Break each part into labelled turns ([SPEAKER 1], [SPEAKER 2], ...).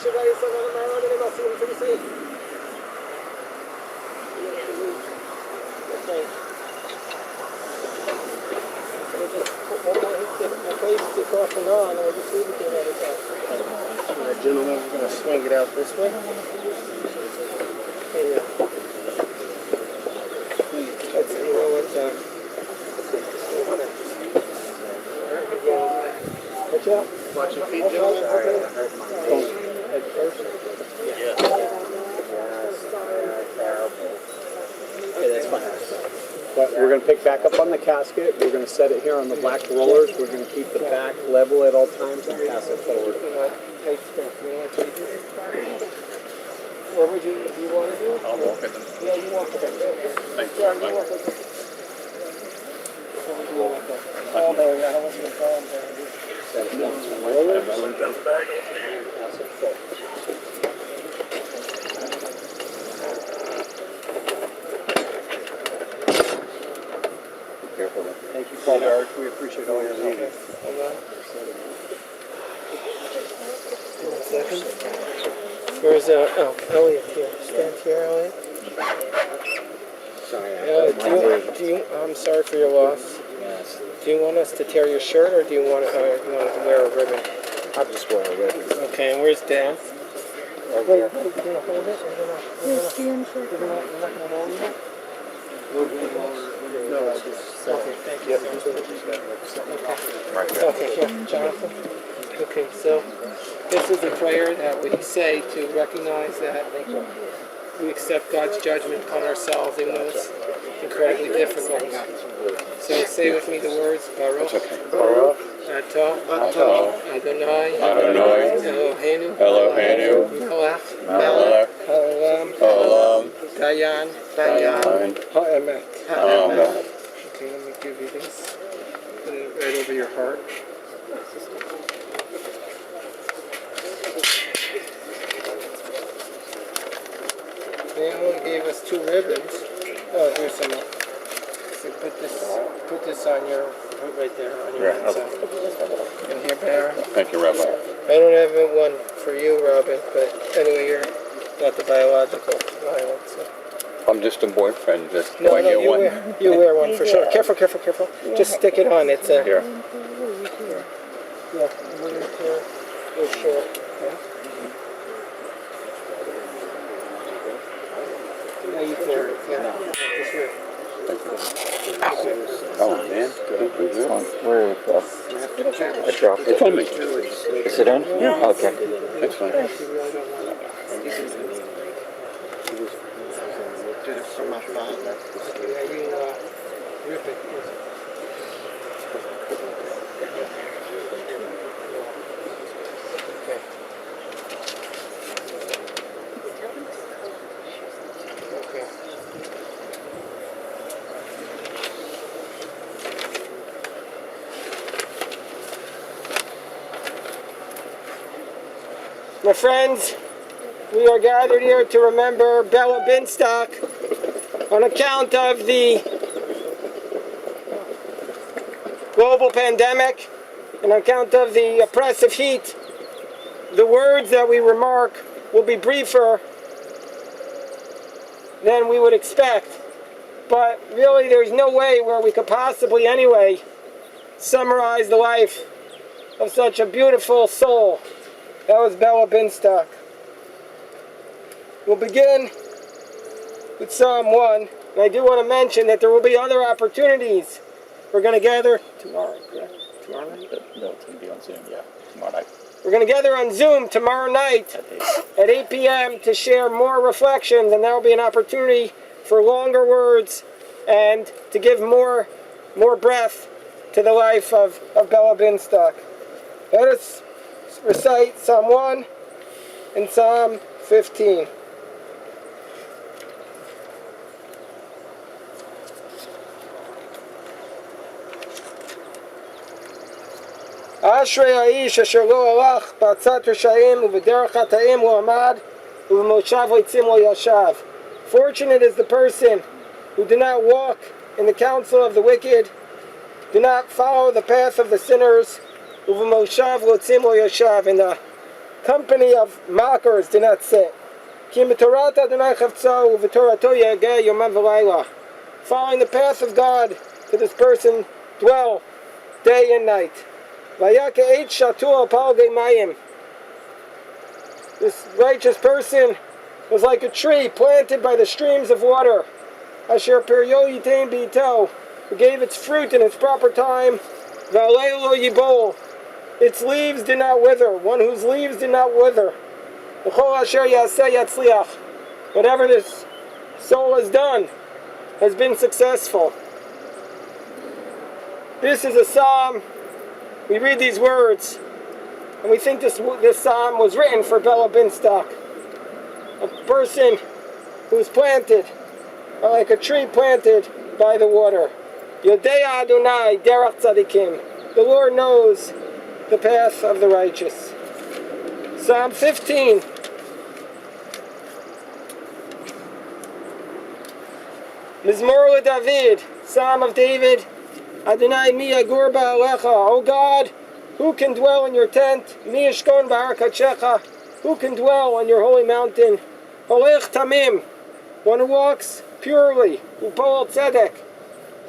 [SPEAKER 1] Gentlemen, we're going to swing it out this way. Let's see watch out.
[SPEAKER 2] Watch your feet, Joe. Sorry, I hurt my knee.
[SPEAKER 1] Head first.
[SPEAKER 2] Yeah. Terrible. Okay, that's fine.
[SPEAKER 3] But we're going to pick back up on the casket. We're going to set it here on the black rollers. We're going to keep the back level at all times and pass it forward.
[SPEAKER 1] Where would you want to do?
[SPEAKER 4] I'll walk at them.
[SPEAKER 1] Yeah, you walk at them.
[SPEAKER 4] Thank you.
[SPEAKER 1] Yeah, you walk at them. Oh, there, I don't want you to fall there.
[SPEAKER 3] Set it down some rollers.
[SPEAKER 1] Pass it forward.
[SPEAKER 3] Careful. Thank you, Paul Eric. We appreciate all your leading.
[SPEAKER 1] Hold on. 1 second. Where's Elliot here? Stand here, Elliot.
[SPEAKER 3] Sorry,
[SPEAKER 1] I'm sorry for your loss.
[SPEAKER 3] Yes.
[SPEAKER 1] Do you want us to tear your shirt, or do you want to wear a ribbon?
[SPEAKER 3] I'll just wear a ribbon.
[SPEAKER 1] Okay, and where's Dan?
[SPEAKER 3] Over here.
[SPEAKER 1] You're going to hold it? You're not going to roll it?
[SPEAKER 3] No, I just...
[SPEAKER 1] Okay, thank you.
[SPEAKER 4] Right there.
[SPEAKER 1] Okay, here, Jonathan. Okay, so this is a prayer that we say to recognize that we accept God's judgment upon ourselves, even though it's incredibly difficult. So say with me the words, Baruch,
[SPEAKER 3] Baruch,
[SPEAKER 1] Atah, Adonai, Eloheinu, Melech, Haolam, Dayan, Ha'emet. Okay, let me give you this. Put it right over your heart. They only gave us 2 ribbons. Oh, here's some more. So put this on your, right there, on your right side. And here, Bear.
[SPEAKER 4] Thank you, Rabbi.
[SPEAKER 1] I don't have one for you, Robin, but anyway, you're not the biological violence. So.
[SPEAKER 4] I'm just a boyfriend. Just
[SPEAKER 1] No,
[SPEAKER 4] going to get one.
[SPEAKER 1] you wear one for sure. Careful. Just stick it on. It's a...
[SPEAKER 4] Here.
[SPEAKER 1] Yeah, your shirt. Okay. Now you can wear it. Yeah. Just here.
[SPEAKER 4] Oh, man.
[SPEAKER 3] where is it?
[SPEAKER 4] I dropped it. It's on me.
[SPEAKER 3] Is it in? Yeah. Okay.
[SPEAKER 4] That's fine.
[SPEAKER 2] Did it for my father.
[SPEAKER 1] Yeah, you rip it. Okay. Okay. My friends, we are gathered here to remember Bella Binstock on account of the global pandemic and on account of the oppressive heat. The words that we remark will be briefer than we would expect, but really there's no way where we could possibly anyway summarize the life of such a beautiful soul. That was Bella Binstock. We'll begin with Psalm 1, and I do want to mention that there will be other opportunities. We're going to gather tomorrow, correct? Tomorrow night?
[SPEAKER 4] No, it's going to be on Zoom, yeah. Tomorrow night.
[SPEAKER 1] We're going to gather on Zoom tomorrow night at 8 p.m. to share more reflections, and there will be an opportunity for longer words and to give more breath to the life of Bella Binstock. Let us recite Psalm 1 and Psalm 15. Ashrei ha'ish asher lo halach ba'atzat resha'im u'b'derech hata'im lo amad u'b'moshav leitzim lo yashav. Fortunate is the person who did not walk in the counsel of the wicked, do not follow the path of the sinners, u'b'moshav leitzim lo yashav, in the company of mockers do not sit. Ki b'torat Adonai chavtza u'v'torato yehageh yomam v'layla. Following the path of God, to this person dwell day and night. Vayake eight shatul apalgei mayim. This righteous person was like a tree planted by the streams of water. Asher peryo yitain b'ito, who gave its fruit in its proper time. V'alei lo yibol, its leaves did not wither. One whose leaves did not wither. V'chol asher yaseh yatzliach, whatever this soul has done has been successful. This is a psalm. We read these words, and we think this psalm was written for Bella Binstock, a person who is planted, like a tree planted by the water. Yodea Adonai derech tzadikim. The Lord knows the path of the righteous. Psalm 15. Mizmor LeDavid, Psalm of David. Adonai mi yagur ba'alecha. O God, who can dwell in your tent? Mi yishkon ba'ar kadshecha. Who can dwell on your holy mountain? Holech tamim, one who walks purely, upol tzedek,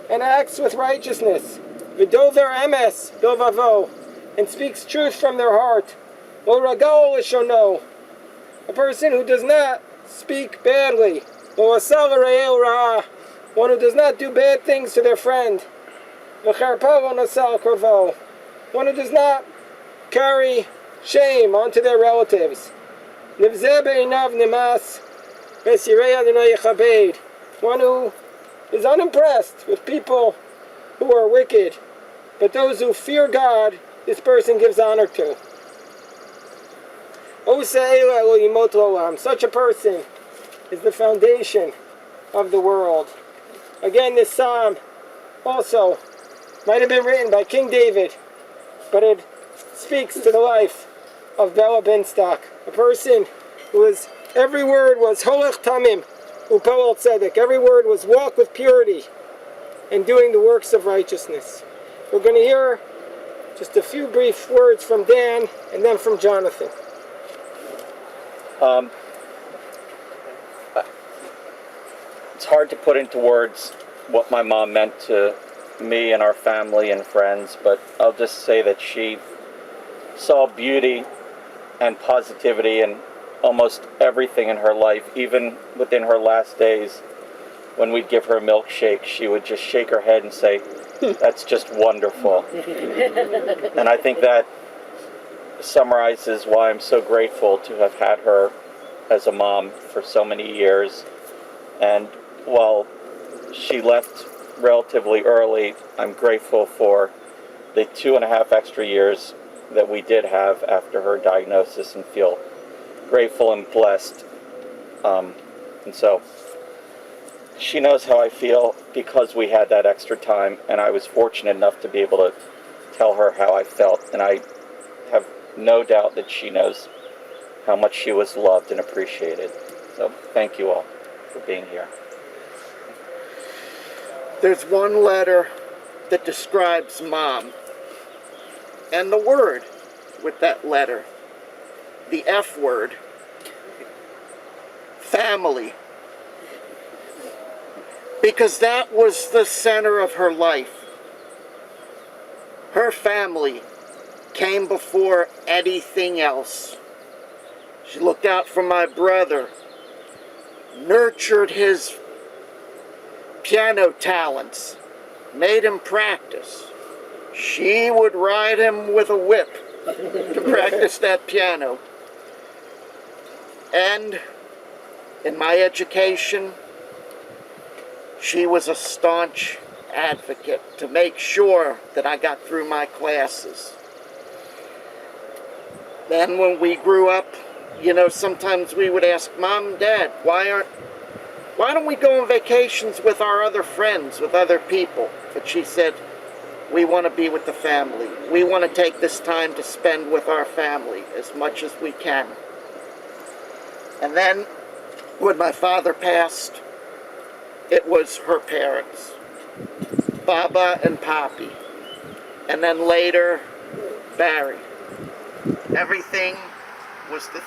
[SPEAKER 1] and acts with righteousness. V'dover emes bilvavo, and speaks truth from their heart. Lo ragol lishono, a person who does not speak badly. Lo asal re'eu ra'ah, one who does not do bad things to their friend. V'charpa lo nasal krovo, one who does not carry shame onto their relatives. Nivzeh be'inav nimas, v'sirei Adonai yechabed, one who is unimpressed with people who are wicked, but those who fear God, this person gives honor to. Such a person is the foundation of the world. Again, this psalm also might have been written by King David, but it speaks to the life of Bella Binstock, a person who was, every word was holech tamim upol tzedek. Every word was walk with purity and doing the works of righteousness. We're going to hear just a few brief words from Dan and then from Jonathan.
[SPEAKER 5] It's hard to put into words what my mom meant to me and our family and friends, but I'll just say that she saw beauty and positivity in almost everything in her life. Even within her last days, when we'd give her a milkshake, she would just shake her head and say, "That's just wonderful." And I think that summarizes why I'm so grateful to have had her as a mom for so many years. And while she left relatively early, I'm grateful for the 2.5 extra years that we did have after her diagnosis, and feel grateful and blessed. And so she knows how I feel because we had that extra time, and I was fortunate enough to be able to tell her how I felt, and I have no doubt that she knows how much she was loved and appreciated. So thank you all for being here.
[SPEAKER 2] There's one letter that describes Mom, and the word with that letter, the F word, family, because that was the center of her life. Her family came before anything else. She looked out for my brother, nurtured his piano talents, made him practice. She would ride him with a whip to practice that piano. And in my education, she was a staunch advocate to make sure that I got through my classes. Then when we grew up, sometimes we would ask Mom and Dad, why don't we go on vacations with our other friends, with other people? But she said, we want to be with the family. We want to take this time to spend with our family as much as we can. And then, when my father passed, it was her parents, Baba and Papi. And then later, Barry. Everything was the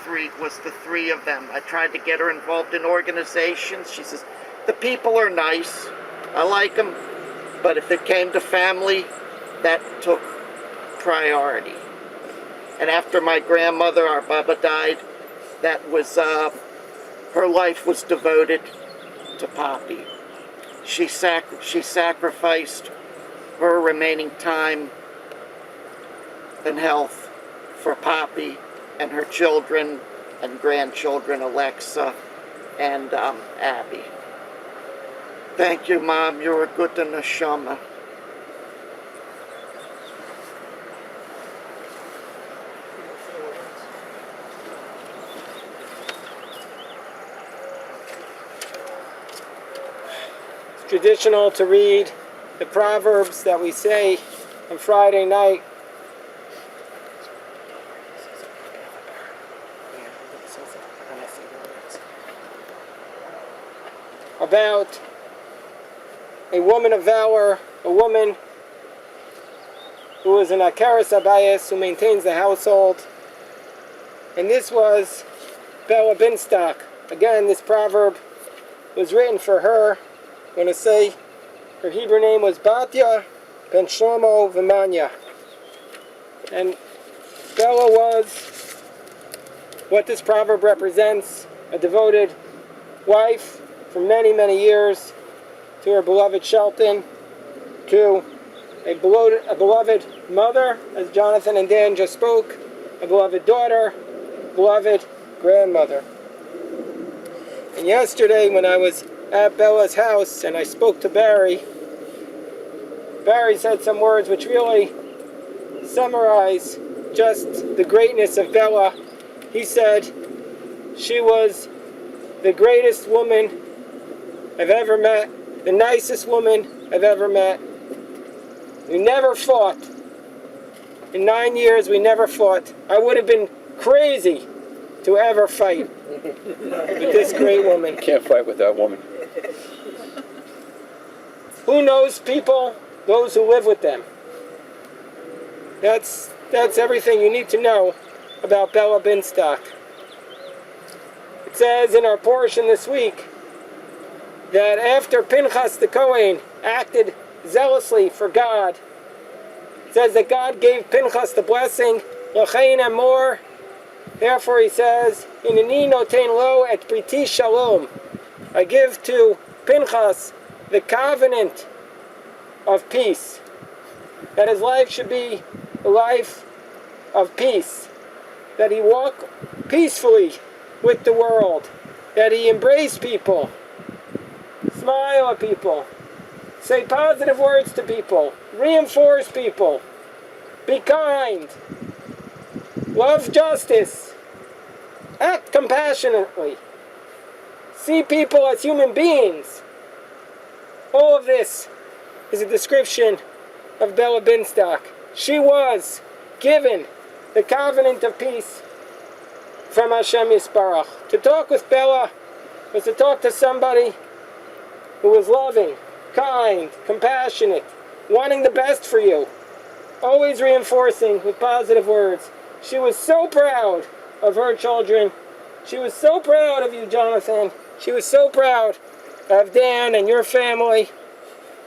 [SPEAKER 2] three of them. I tried to get her involved in organizations. She says, the people are nice, I like them, but if it came to family, that took priority. And after my grandmother, our Baba, died, that was, her life was devoted to Poppy. She sacrificed her remaining time and health for Poppy and her children and grandchildren, Alexa and Abby. Thank you, Mom. You're a good neshama.
[SPEAKER 1] It's traditional to read the Proverbs that we say on Friday night. About a woman of valor, a woman who is an Akaris Abayis, who maintains the household. And this was Bella Binstock. Again, this proverb was written for her. I'm going to say her Hebrew name was Batya ben Shlomo Vimanya. And Bella was what this proverb represents, a devoted wife for many, many years to her beloved Shelton, to a beloved mother, as Jonathan and Dan just spoke, a beloved daughter, beloved grandmother. And yesterday when I was at Bella's house and I spoke to Barry, Barry said some words which really summarize just the greatness of Bella. He said she was the greatest woman I've ever met, the nicest woman I've ever met. We never fought. In 9 years, we never fought. I would have been crazy to ever fight with this great woman.
[SPEAKER 4] Can't fight with that woman.
[SPEAKER 1] Who knows people? Those who live with them. That's everything you need to know about Bella Binstock. It says in our portion this week that after Pinchas the Kohen acted zealously for God, it says that God gave Pinchas the blessing, L'chein Amor. Therefore he says, Hineni noten lo et briti shalom. I give to Pinchas the covenant of peace. That his life should be a life of peace. That he walk peacefully with the world. That he embrace people. Smile at people. Say positive words to people. Reinforce people. Be kind. Love justice. Act compassionately. See people as human beings. All of this is a description of Bella Binstock. She was given the covenant of peace from Hashem Yisbarach. To talk with Bella was to talk to somebody who was loving, kind, compassionate, wanting the best for you, always reinforcing with positive words. She was so proud of her children. She was so proud of you, Jonathan. She was so proud of Dan and your family.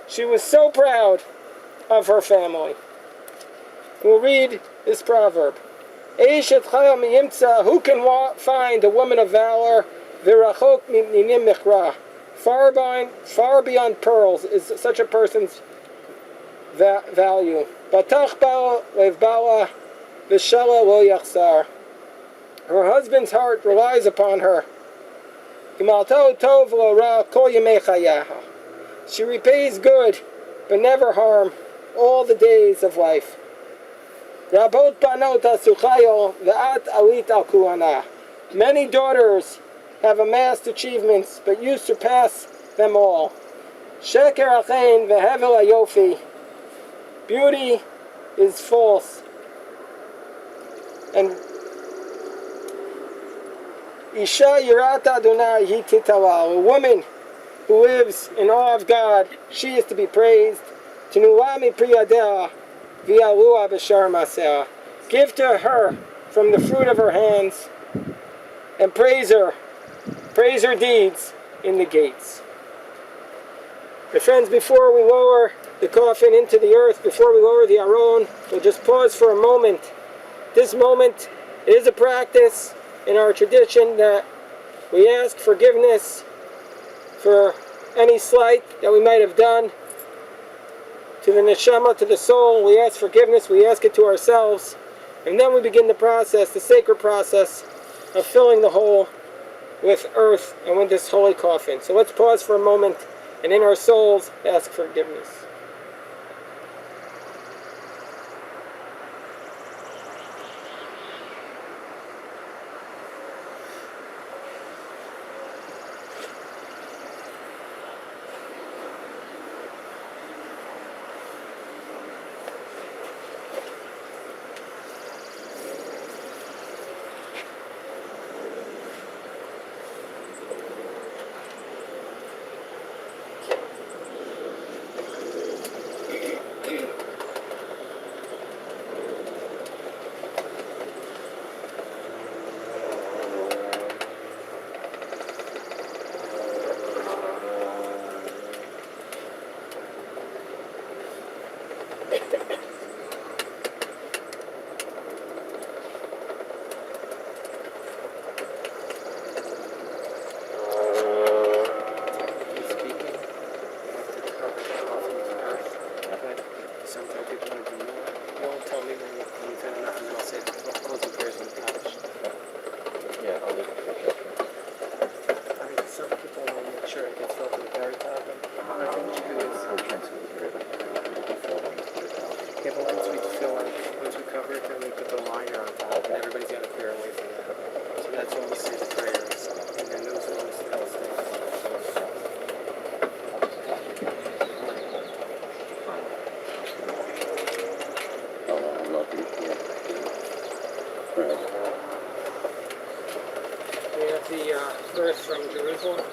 [SPEAKER 1] She was so proud of her family. We'll read this proverb. Eishet chaya miyimtza, who can find a woman of valor? Virachok mimninim michra. Far beyond pearls is such a person's value. Batach bala levbala v'shala lo yachsar. Her husband's heart relies upon her. Gimalto tov lo ra kol yemei chayaha. She repays good, but never harm, all the days of life. Rabot banot asuchayo v'at alit al kuhana. Many daughters have amassed achievements, but you surpass them all. Sheker achein v'hevel ayofi. Beauty is false. And Isha yirat Adonai hi titala. A woman who lives in awe of God, she is to be praised. Tinulami priyadeh v'yalua b'shar maseh. Give to her from the fruit of her hands, and praise her deeds in the gates. My friends, before we lower the coffin into the earth, before we lower the Aron, we'll just pause for a moment. This moment is a practice in our tradition that we ask forgiveness for any slight that we might have done to the neshama, to the soul. We ask forgiveness, we ask it to ourselves, and then we begin the process, the sacred process of filling the hole with earth and with this holy coffin. So let's pause for a moment and in our souls ask forgiveness. Sometimes people want to do more. You won't tell me when you've had enough, and then I'll say the closing prayers in the Kaddish.
[SPEAKER 5] Yeah, I'll leave it.
[SPEAKER 1] I mean, some people want to make sure it gets filled to the very top. And I think what you do is, yeah, but once we cover it, then we put the liner on top, and everybody's got to clear away from that. So that's when we say the prayers, and then those are those things. We have the earth from Jerusalem.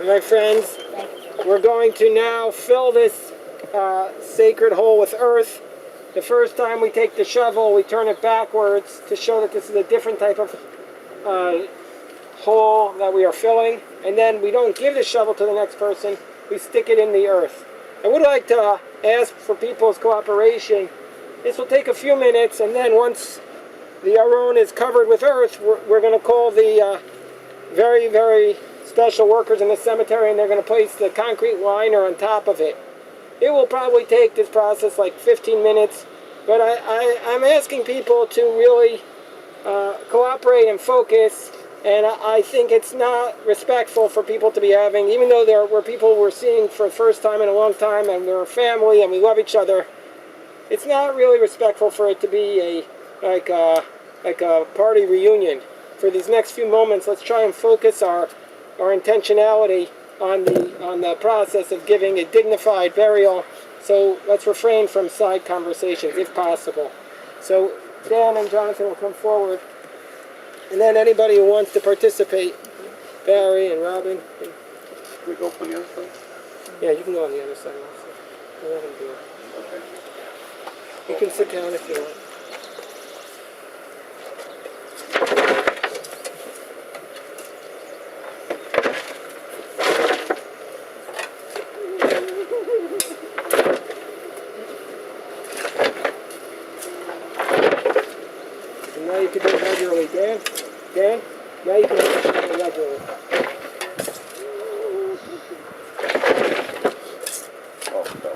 [SPEAKER 1] My friends, we're going to now fill this sacred hole with earth. The first time we take the shovel, we turn it backwards to show that this is a different type of hole that we are filling. And then we don't give the shovel to the next person, we stick it in the earth. I would like to ask for people's cooperation. This will take a few minutes, and then once the Aron is covered with earth, we're going to call the very, very special workers in the cemetery, and they're going to place the concrete liner on top of it. It will probably take this process like 15 minutes, but I'm asking people to really cooperate and focus, and I think it's not respectful for people to be having, even though there were people we're seeing for the first time in a long time, and we're a family and we love each other, it's not really respectful for it to be like a party reunion. For these next few moments, let's try and focus our intentionality on the process of giving a dignified burial So let's refrain from side conversations if possible. So Dan and Jonathan will come forward. And then anybody who wants to participate, Barry and Robin.
[SPEAKER 4] We go from the other side?
[SPEAKER 1] Yeah, you can go on the other side also. We'll let them do it.
[SPEAKER 4] Okay.
[SPEAKER 1] You can sit down if you want. And now you can do it regularly, Dan. Dan, now you can do it regularly.
[SPEAKER 4] Oh, no.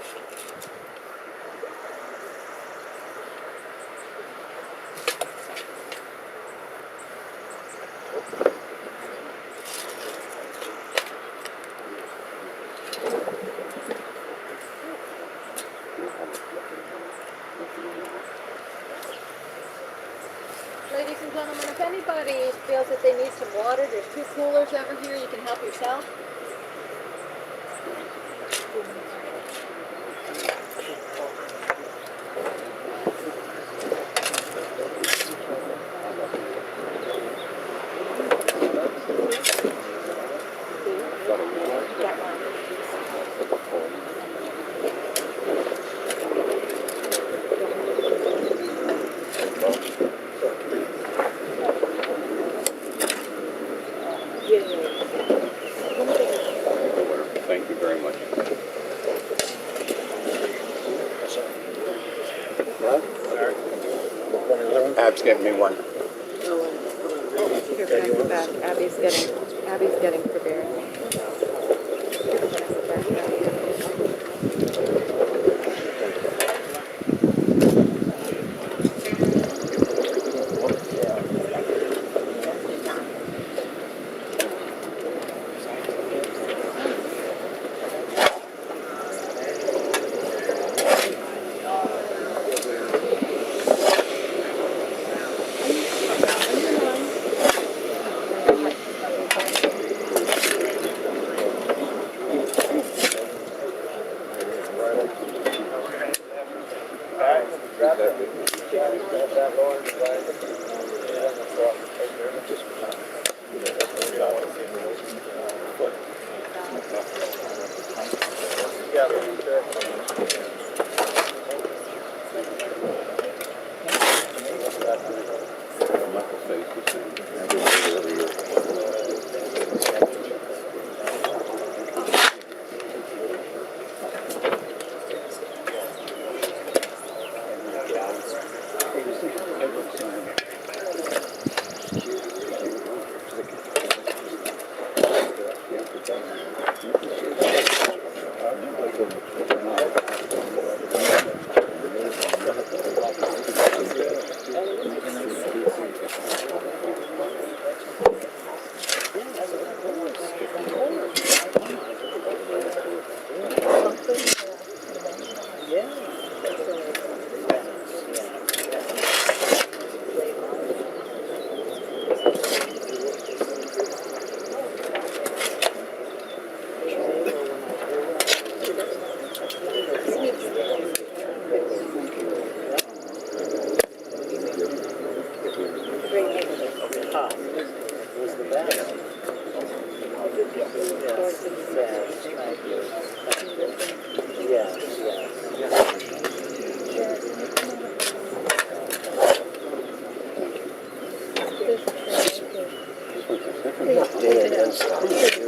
[SPEAKER 6] Ladies and gentlemen, if anybody feels that they need some water, there's 2 coolers over here. You can help yourself.
[SPEAKER 4] Thank you very much.
[SPEAKER 3] Ab's getting me one.
[SPEAKER 6] Here, can I go back? Abby's getting prepared.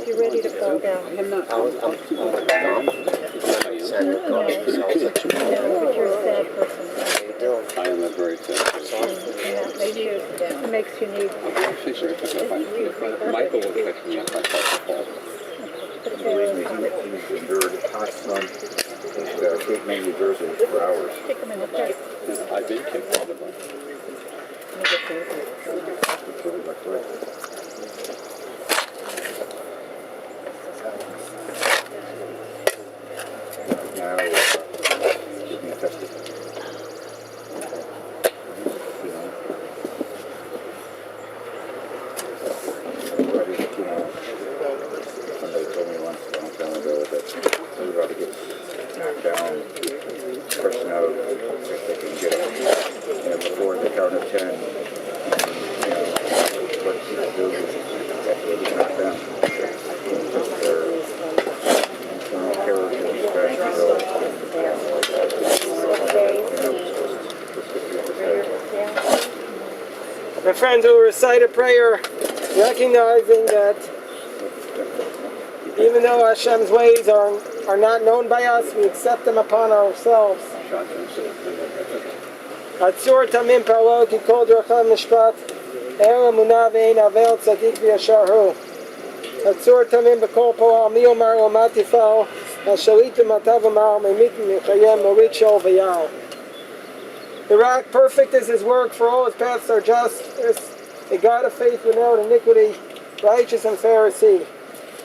[SPEAKER 6] You're ready to fall down.
[SPEAKER 3] I'm not. I'm
[SPEAKER 6] No, but you're a sad person.
[SPEAKER 4] I am a very sad person.
[SPEAKER 6] And that makes you need.
[SPEAKER 4] I'm actually sure if Michael would catch me if I tried to fall.
[SPEAKER 7] He's endured hot sun in Cape May, New Jersey for hours.
[SPEAKER 6] Kick them in the face.
[SPEAKER 4] And I've been kicked all the time.
[SPEAKER 7] Now, keep me tested. Somebody told me once a long time ago that everybody gets knocked down, person out, if they can get up, before the count of 10, what people do is after they get knocked down, their internal characters crash and go,
[SPEAKER 1] My friends will recite a prayer recognizing that even though Hashem's ways are not known by us, we accept them upon ourselves. Atzur tamim paro ki kol dracham mishpat el emunah ve'ein avel tzadik v'yashar hu. Atzur tamim b'kol po'al mi omar lo matifal השליט במטה ומעל, ממית ומחיים, מוריד שול ויעל. The rock, perfect is his work, for all his paths are justice, a God of faith without iniquity, righteous and Pharisee.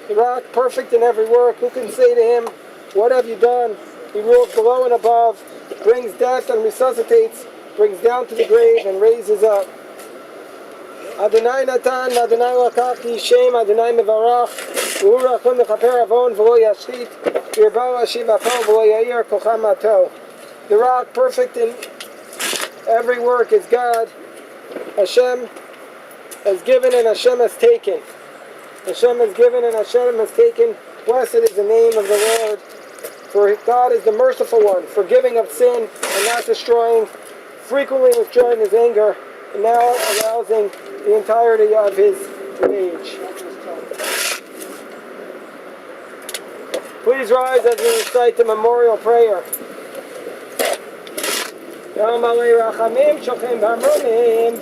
[SPEAKER 1] The rock, perfect in every work, who can say to him, what have you done? He rules below and above, brings death and resuscitates, brings down to the grave and raises up. Adonai Natan, Adonai Lakach, Yishem, Adonai Mevarach, V'hu Rachum Mechaper Avon, V'lo Yashchit, Yirbo Hashiv Apol, V'lo Yair Kocham Ato. The rock, perfect in every work, is God. Hashem has given and Hashem has taken. Hashem has given and Hashem has taken. Blessed is the name of the Lord. For God is the merciful one, forgiving of sin and not destroying, frequently withdrawing his anger, and now arousing the entirety of his rage. Please rise as we recite the memorial prayer. Yom Alei Rachamim, Shochem B'Amronim,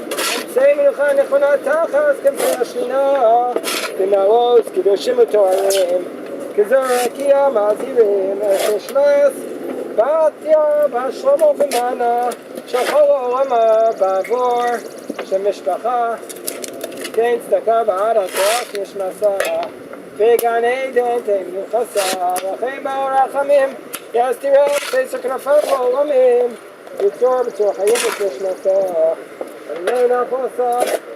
[SPEAKER 1] Say Menucha Nechona Tachas, Kempei Ashina, B'Nalos, Kedoshim U'Toarim, Kizor Akiyah Mazirim, Esheshmas, Batya, Bashlomo V'Mana, Shachol Olama, Ba'avor, Shemishpacha, Kein Tzedakah Ba'arat Torah, Nishmasa, V'Gan Eden, Te'Menuchasa, Rachem Ba'Orachamim, Yastira, Pesach Nafat Olamim, Yitzor B'Tzor Chayim Nishmasa, Amen Achosa,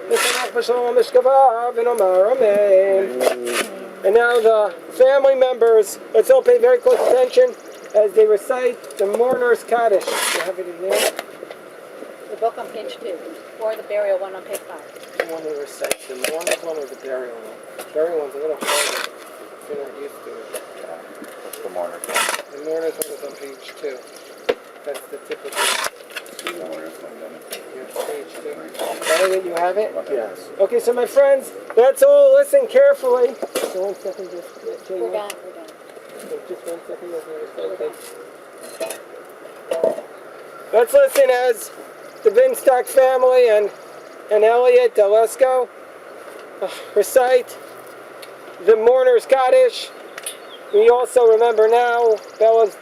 [SPEAKER 1] Nishanach B'Shalom Mishkava, V'Nomar Amen. And now the family members, let's all pay very close attention as they recite the mourner's Kaddish. You have it in there?
[SPEAKER 6] The book on page 2, or the burial one on page 5.
[SPEAKER 1] The one they recite, the mourner's one or the burial one? The burial one's a little harder if you're not used to it.
[SPEAKER 5] That's the mourner's one.
[SPEAKER 1] The mourner's one is on page 2. That's the typical. Page 2. You have it?
[SPEAKER 3] Yes.
[SPEAKER 1] Okay, so my friends, let's all listen carefully. So 1 second, just
[SPEAKER 6] We're done.
[SPEAKER 1] Just 1 second, let's listen as the Binstock family and Elliot Delesko recite the mourner's Kaddish. We also remember now Bella's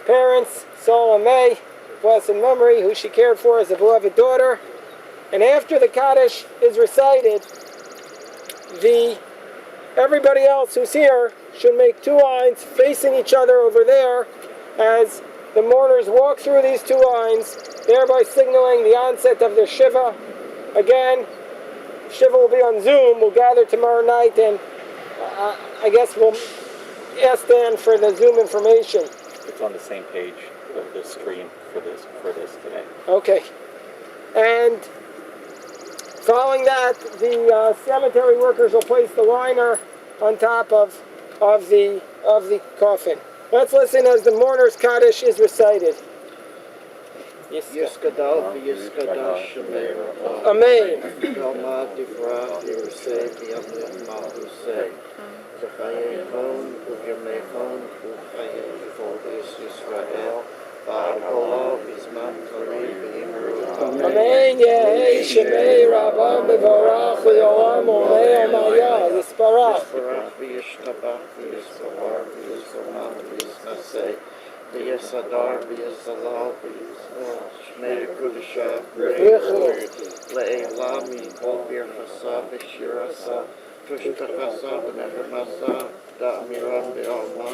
[SPEAKER 1] parents, Saul and May, blessed memory, who she cared for as a beloved daughter. And after the Kaddish is recited, everybody else who's here should make 2 lines facing each other over there as the mourners walk through these 2 lines, thereby signaling the onset of their Shiva. Again, Shiva will be on Zoom. We'll gather tomorrow night, and I guess we'll ask Dan for the Zoom information.
[SPEAKER 5] It's on the same page of the screen for this today.
[SPEAKER 1] Okay. And following that, the cemetery workers will place the liner on top of the coffin. Let's listen as the mourner's Kaddish is recited.
[SPEAKER 2] Yiskadal v'yiskadash shemei rabah.
[SPEAKER 1] Amen.
[SPEAKER 2] Galma divrah yirusei v'yamim ma'usei. V'chayechon v'yamechon v'chayech v'odis Yisrael. V'agolo v'zman tori v'yimru.
[SPEAKER 1] Amen. Yehei shemei rabah mevorach v'yolam olei amaya. Yisparach.
[SPEAKER 2] Yisparach v'yishtabach v'yisbavar v'yisbaman v'yisnasei. V'yisadar v'yisalal v'yisnol. Shmei Kudusha v'yisnol. Le'elami kol birchasa v'shirasa. Tushkachasa v'nechemasa. Da'amiram v'alma.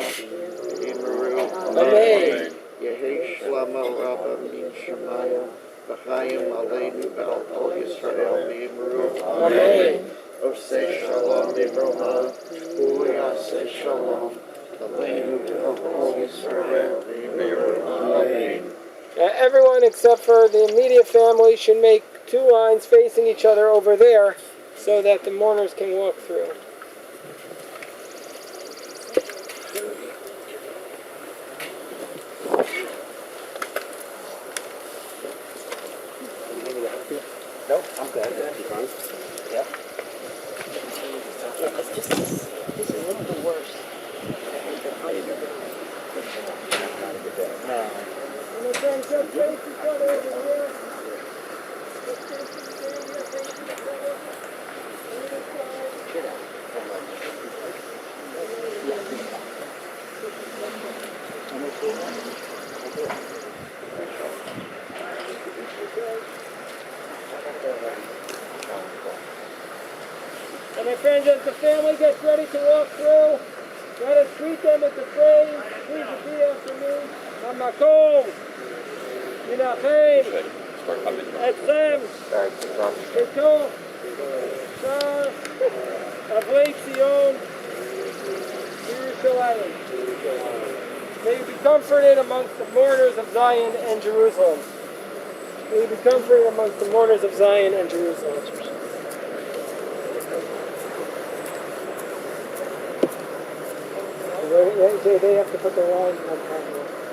[SPEAKER 2] V'yimru.
[SPEAKER 1] Amen.
[SPEAKER 2] Yehi shlama rabba min shemayim. V'chayim aleinu v'al kol Yisrael v'yimru.
[SPEAKER 1] Amen.
[SPEAKER 2] Oseh shalom v'roma. Uyaseh shalom. Aleinu v'al kol Yisrael v'yimru. Amen.
[SPEAKER 1] Everyone except for the immediate family should make 2 lines facing each other over there so that the mourners can walk through.
[SPEAKER 3] No, I'm good. Yeah.
[SPEAKER 6] This is a little bit worse.
[SPEAKER 3] No.
[SPEAKER 1] And my friends, as the family gets ready to walk through, let us greet them with the phrase, please repeat after me. Hamakom, Minachem, Etzem, Ketov, Shar, Avlei Tzion, Yerushalayim. May you be comforted amongst the mourners of Zion and Jerusalem. May you be comforted amongst the mourners of Zion and Jerusalem. They have to put their lines on top of it.